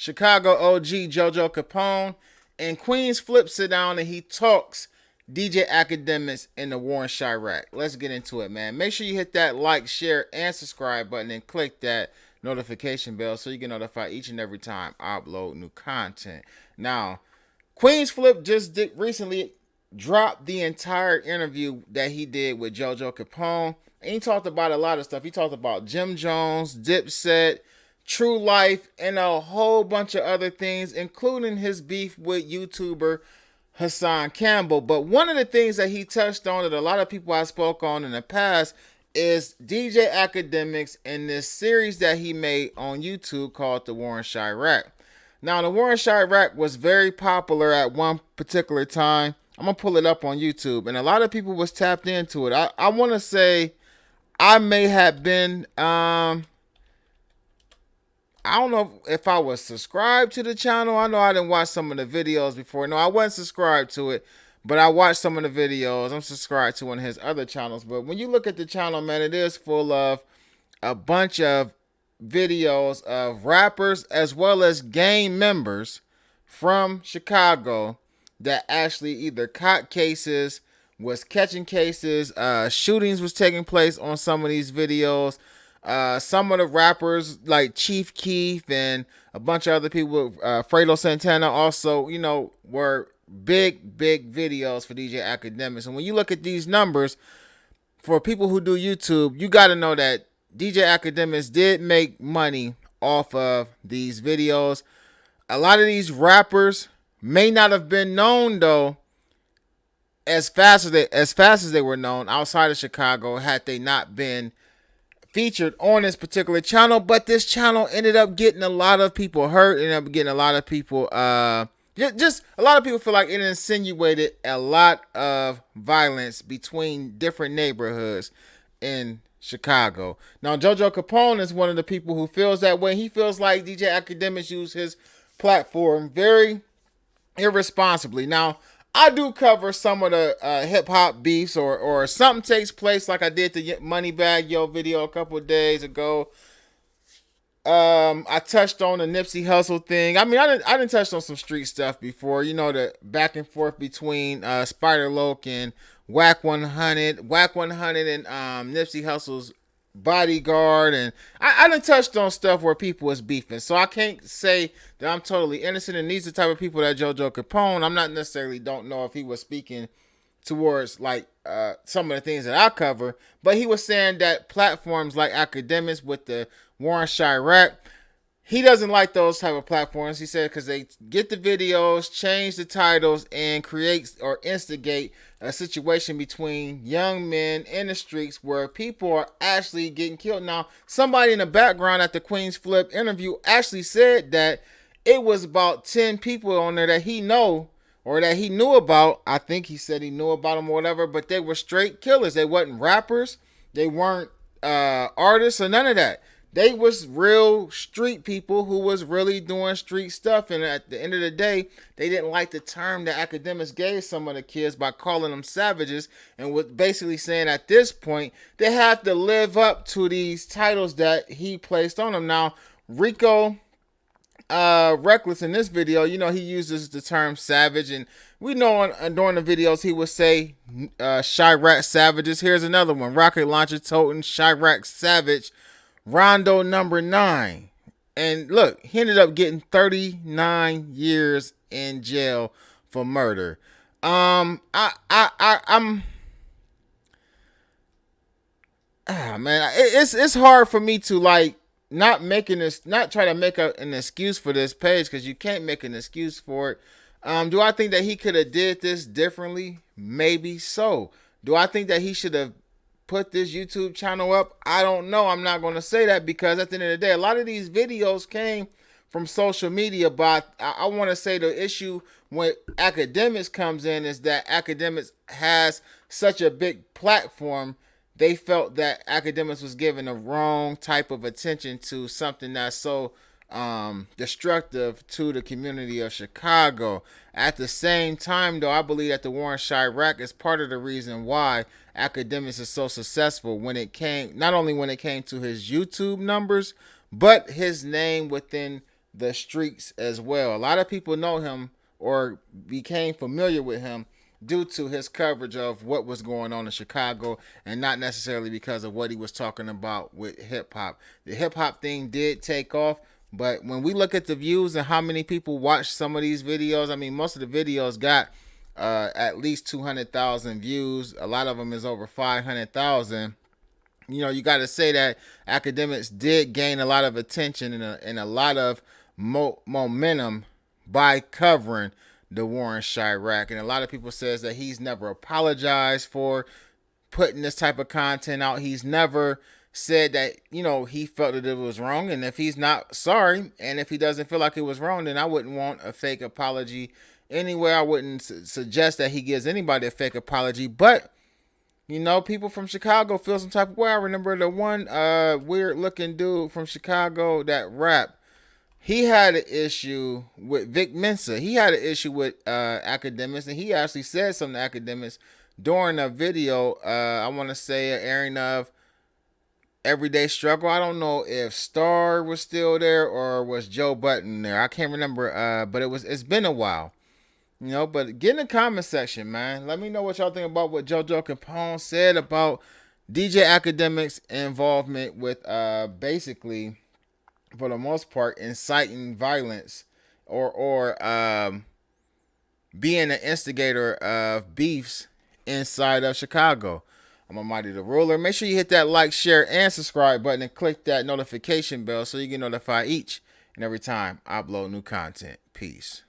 Chicago OG Jojo Capone, and Queens Flip sit down and he talks DJ Akademiks in the War in Chirac. Let's get into it, man. Make sure you hit that like, share, and subscribe button and click that notification bell so you get notified each and every time I upload new content. Now, Queens Flip just recently dropped the entire interview that he did with Jojo Capone. And he talked about a lot of stuff. He talked about Jim Jones, Dipset, True Life, and a whole bunch of other things, including his beef with YouTuber Hassan Campbell. But one of the things that he touched on that a lot of people I spoke on in the past is DJ Akademiks and this series that he made on YouTube called The War in Chirac. Now, The War in Chirac was very popular at one particular time. I'm going to pull it up on YouTube, and a lot of people was tapped into it. I want to say I may have been, I don't know if I was subscribed to the channel. I know I didn't watch some of the videos before. No, I wasn't subscribed to it, but I watched some of the videos. I'm subscribed to one of his other channels. But when you look at the channel, man, it is full of a bunch of videos of rappers as well as gang members from Chicago that actually either caught cases, was catching cases, shootings was taking place on some of these videos. Some of the rappers like Chief Keef and a bunch of other people, Fredo Santana also, were big videos for DJ Akademiks. And when you look at these numbers, for people who do YouTube, you got to know that DJ Akademiks did make money off of these videos. A lot of these rappers may not have been known though as fast as they were known outside of Chicago had they not been featured on this particular channel. But this channel ended up getting a lot of people hurt, ended up getting a lot of people just a lot of people feel like it insinuated a lot of violence between different neighborhoods in Chicago. Now, Jojo Capone is one of the people who feels that way. He feels like DJ Akademiks used his platform very irresponsibly. Now, I do cover some of the hip hop beefs or something takes place like I did the Moneybag Yo video a couple of days ago. I touched on the Nipsey Hussle thing. I mean, I didn't touch on some street stuff before. You know, the back and forth between Spider Loke and Whack 100, Whack 100 and Nipsey Hussle's bodyguard, and I done touched on stuff where people was beefing. So I can't say that I'm totally innocent. And these are the type of people that Jojo Capone, I'm not necessarily don't know if he was speaking towards like some of the things that I cover, but he was saying that platforms like Akademiks with the War in Chirac, he doesn't like those type of platforms. He said because they get the videos, change the titles, and create or instigate a situation between young men in the streets where people are actually getting killed. Now, somebody in the background at the Queens Flip interview actually said that it was about 10 people on there that he know or that he knew about. I think he said he knew about them or whatever, but they were straight killers. They wasn't rappers. They weren't artists or none of that. They was real street people who was really doing street stuff. And at the end of the day, they didn't like the term that Akademiks gave some of the kids by calling them savages, and was basically saying at this point, they have to live up to these titles that he placed on them. Now, Rico Reckless in this video, he uses the term savage, and we know during the videos he would say Chirac savages. Here's another one: rocket launcher toting Chirac savage, Rondo number 9. And look, he ended up getting 39 years in jail for murder. I'm man, it's hard for me to like not try to make an excuse for this page, because you can't make an excuse for it. Do I think that he could have did this differently? Maybe so. Do I think that he should have put this YouTube channel up? I don't know. I'm not going to say that, because at the end of the day, a lot of these videos came from social media. But I want to say the issue when Akademiks comes in is that Akademiks has such a big platform. They felt that Akademiks was giving the wrong type of attention to something that's so destructive to the community of Chicago. At the same time, though, I believe that the War in Chirac is part of the reason why Akademiks is so successful when not only when it came to his YouTube numbers, but his name within the streets as well. A lot of people know him or became familiar with him due to his coverage of what was going on in Chicago and not necessarily because of what he was talking about with hip hop. The hip hop thing did take off, but when we look at the views and how many people watch some of these videos, I mean, most of the videos got at least 200,000 views. A lot of them is over 500,000. You know, you got to say that Akademiks did gain a lot of attention and a lot of momentum by covering the war in Chirac. And a lot of people says that he's never apologized for putting this type of content out. He's never said that, you know, he felt that it was wrong. And if he's not sorry, and if he doesn't feel like it was wrong, then I wouldn't want a fake apology anywhere. I wouldn't suggest that he gives anybody a fake apology. But you know, people from Chicago feel some type of way. I remember the one weird looking dude from Chicago that rap. He had an issue with Vic Mensa. He had an issue with Akademiks, and he actually said something to Akademiks during a video. I want to say an airing of Everyday Struggle. I don't know if Star was still there or was Joe Button there. I can't remember. But it's been a while. You know, but get in the comment section, man. Let me know what y'all think about what Jojo Capone said about DJ Akademiks' involvement with basically, for the most part, inciting violence or being an instigator of beefs inside of Chicago. I'm Almighty the Ruler. Make sure you hit that like, share, and subscribe button and click that notification bell so you get notified each and every time I upload new content. Peace.